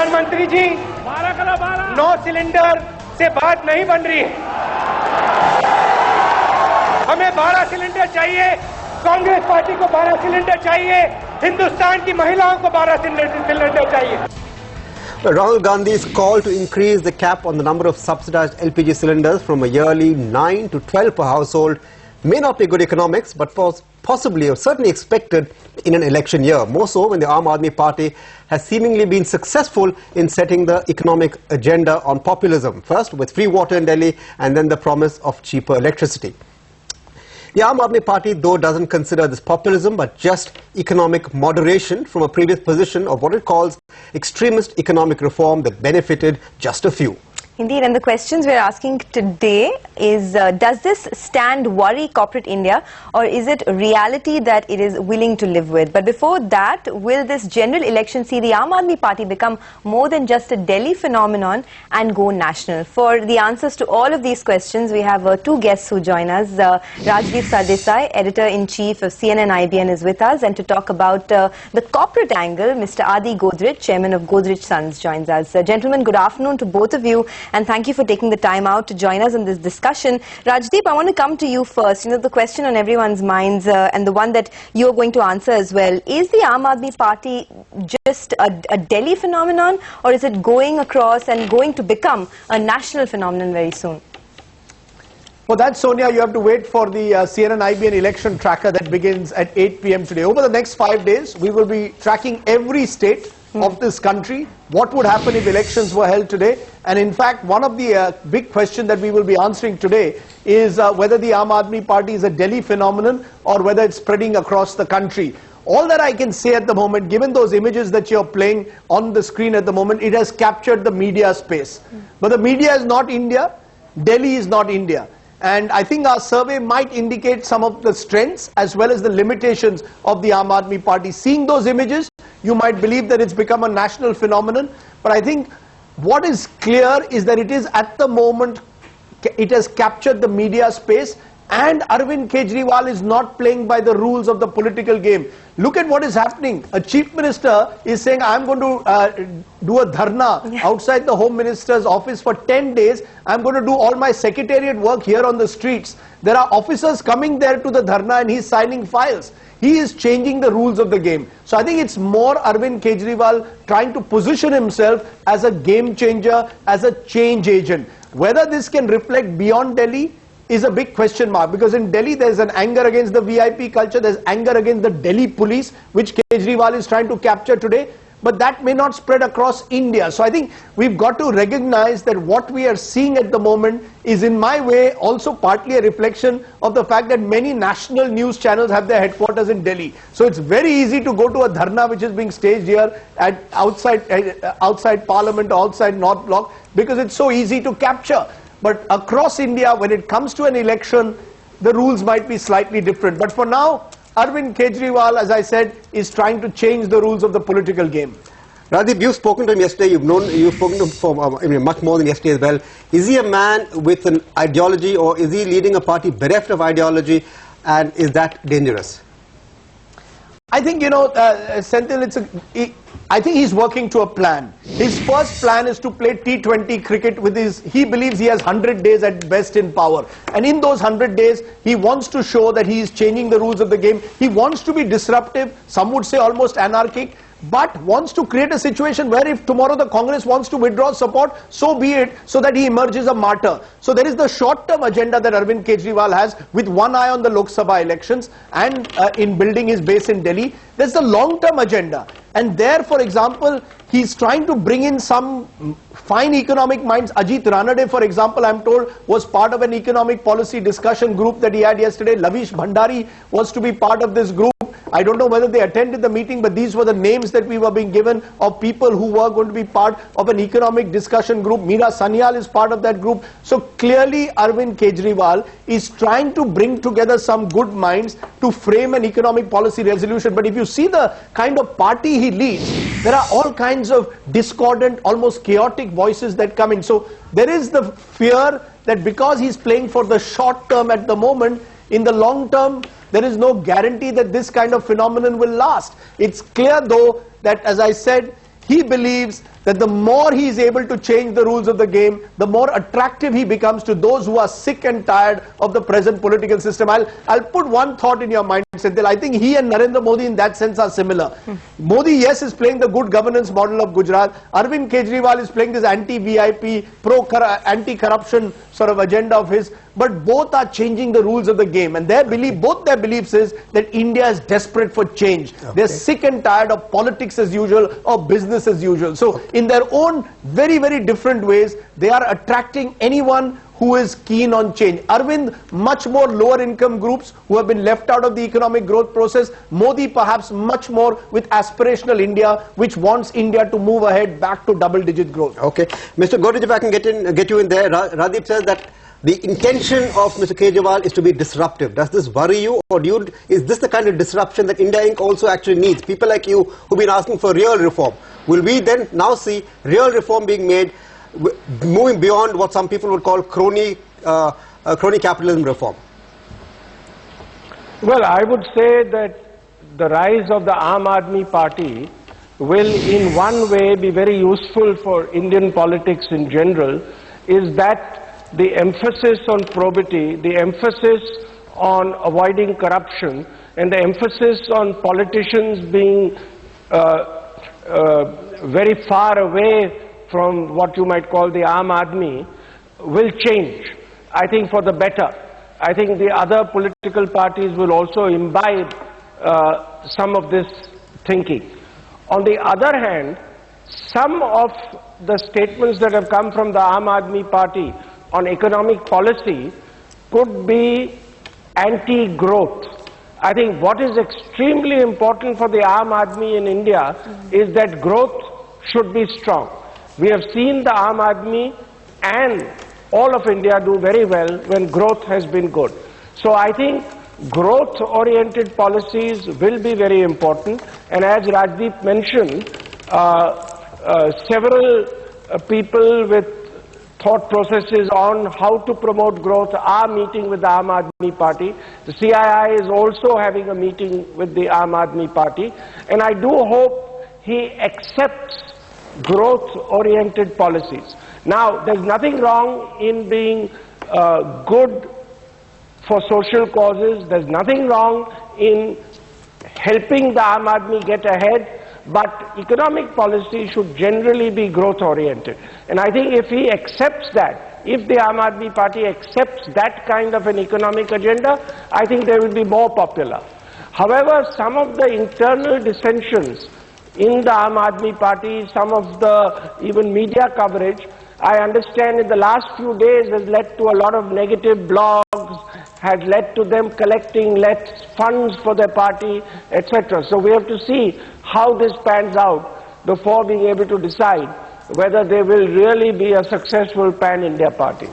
प्रधानमंत्री जी, 9 सिलेंडर से बात नहीं बन रही है। हमें 12 सिलेंडर चाहिए, कांग्रेस पार्टी को 12 सिलेंडर चाहिए, हिंदुस्तान की महिलाओं को 12 सिलेंडर चाहिए। Rahul Gandhi's call to increase the cap on the number of subsidized LPG cylinders from a yearly 9 to 12 per household may not be good economics, but possibly or certainly expected in an election year. More so when the Aam Aadmi Party has seemingly been successful in setting the economic agenda on populism. First with free water in Delhi and then the promise of cheaper electricity. The Aam Aadmi Party, though, doesn't consider this populism but just economic moderation from a previous position of what it calls extremist economic reform that benefited just a few. Indeed, and the questions we're asking today is, does this stand worry corporate India, or is it reality that it is willing to live with? But before that, will this general election see the Aam Aadmi Party become more than just a Delhi phenomenon and go national? For the answers to all of these questions, we have two guests who join us. Rajdeep Sardesai, Editor-in-Chief of CNN-IBN, is with us, and to talk about the corporate angle, Mr. Adi Godrej, Chairman of Godrej Sons, joins us. Gentlemen, good afternoon to both of you. And thank you for taking the time out to join us in this discussion. Rajdeep, I want to come to you first. You know, the question on everyone's minds and the one that you're going to answer as well. Is the Aam Aadmi Party just a Delhi phenomenon, or is it going across and going to become a national phenomenon very soon? For that, Sonia, you have to wait for the CNN-IBN election tracker that begins at 8 p.m. today. Over the next 5 days, we will be tracking every state of this country, what would happen if elections were held today. And in fact, one of the big questions that we will be answering today is whether the Aam Aadmi Party is a Delhi phenomenon or whether it's spreading across the country. All that I can say at the moment, given those images that you're playing on the screen at the moment, it has captured the media space. But the media is not India, Delhi is not India. And I think our survey might indicate some of the strengths as well as the limitations of the Aam Aadmi Party. Seeing those images, you might believe that it's become a national phenomenon. But I think what is clear is that it is at the moment, it has captured the media space, and Arvind Kejriwal is not playing by the rules of the political game. Look at what is happening. A chief minister is saying, I'm going to do a dharna outside the Home Minister's office for 10 days. I'm going to do all my secretariat work here on the streets. There are officers coming there to the dharna and he's signing files. He is changing the rules of the game. So I think it's more Arvind Kejriwal trying to position himself as a game changer, as a change agent. Whether this can reflect beyond Delhi is a big question mark, because in Delhi there's an anger against the VIP culture, there's anger against the Delhi police, which Kejriwal is trying to capture today, but that may not spread across India. So I think we've got to recognize that what we are seeing at the moment is, in my way, also partly a reflection of the fact that many national news channels have their headquarters in Delhi. So it's very easy to go to a dharna which is being staged here at outside Parliament or outside North Block, because it's so easy to capture. But across India, when it comes to an election, the rules might be slightly different. But for now, Arvind Kejriwal, as I said, is trying to change the rules of the political game. Rajdeep, you've spoken to him yesterday. You've spoken to him for much more than yesterday as well. Is he a man with an ideology, or is he leading a party bereft of ideology, and is that dangerous? I think, Senthil, I think he's working to a plan. His first plan is to play T20 cricket with he believes he has 100 days at best in power. And in those 100 days, he wants to show that he is changing the rules of the game. He wants to be disruptive, some would say almost anarchic, but wants to create a situation where if tomorrow the Congress wants to withdraw support, so be it, so that he emerges a martyr. So there is the short-term agenda that Arvind Kejriwal has, with one eye on the Lok Sabha elections and in building his base in Delhi. There's the long-term agenda. And there, for example, he's trying to bring in some fine economic minds. Ajit Ranade, for example, I'm told, was part of an economic policy discussion group that he had yesterday. Lavish Bhandari was to be part of this group. I don't know whether they attended the meeting, but these were the names that we were being given of people who were going to be part of an economic discussion group. Meera Sanyal is part of that group. So clearly Arvind Kejriwal is trying to bring together some good minds to frame an economic policy resolution. But if you see the kind of party he leads, there are all kinds of discordant, almost chaotic voices that come in. So there is the fear that because he's playing for the short term at the moment, in the long term, there is no guarantee that this kind of phenomenon will last. It's clear, though, that, as I said, he believes that the more he is able to change the rules of the game, the more attractive he becomes to those who are sick and tired of the present political system. I'll put one thought in your mind, Senthil. I think he and Narendra Modi in that sense are similar. Modi, yes, is playing the good governance model of Gujarat. Arvind Kejriwal is playing this anti-VIP, anti-corruption sort of agenda of his. But both are changing the rules of the game, and both their beliefs is that India is desperate for change. Okay. They're sick and tired of politics as usual or business as usual. So in their own very, very different ways, they are attracting anyone who is keen on change. Arvind, much more lower income groups who have been left out of the economic growth process. Modi, perhaps much more with aspirational India, which wants India to move ahead back to double-digit growth. Okay. Mr. Godrej, if I can get you in there, Radip says that the intention of Mr. Kejriwal is to be disruptive. Does this worry you, or is this the kind of disruption that India Inc. also actually needs? People like you who've been asking for real reform. Will we then now see real reform being made, moving beyond what some people would call crony capitalism reform? Well, I would say that the rise of the Aam Aadmi Party will in one way be very useful for Indian politics in general, is that the emphasis on probity, the emphasis on avoiding corruption, and the emphasis on politicians being very far away from what you might call the Aam Aadmi will change, I think, for the better. I think the other political parties will also imbibe some of this thinking. On the other hand, some of the statements that have come from the Aam Aadmi Party on economic policy could be anti-growth. I think what is extremely important for the Aam Aadmi in India is that growth should be strong. We have seen the Aam Aadmi and all of India do very well when growth has been good. So I think growth-oriented policies will be very important, and as Rajdeep mentioned, several people with thought processes on how to promote growth are meeting with the Aam Aadmi Party. The CII is also having a meeting with the Aam Aadmi Party, and I do hope he accepts growth-oriented policies. Now, there's nothing wrong in being good for social causes. There's nothing wrong in helping the Aam Aadmi get ahead. But economic policy should generally be growth-oriented. And I think if he accepts that, if the Aam Aadmi Party accepts that kind of an economic agenda, I think they will be more popular. However, some of the internal dissensions in the Aam Aadmi Party, some of the even media coverage, I understand in the last few days has led to a lot of negative blogs, has led to them collecting less funds for their party, etc. So we have to see how this pans out before being able to decide whether they will really be a successful pan-India party.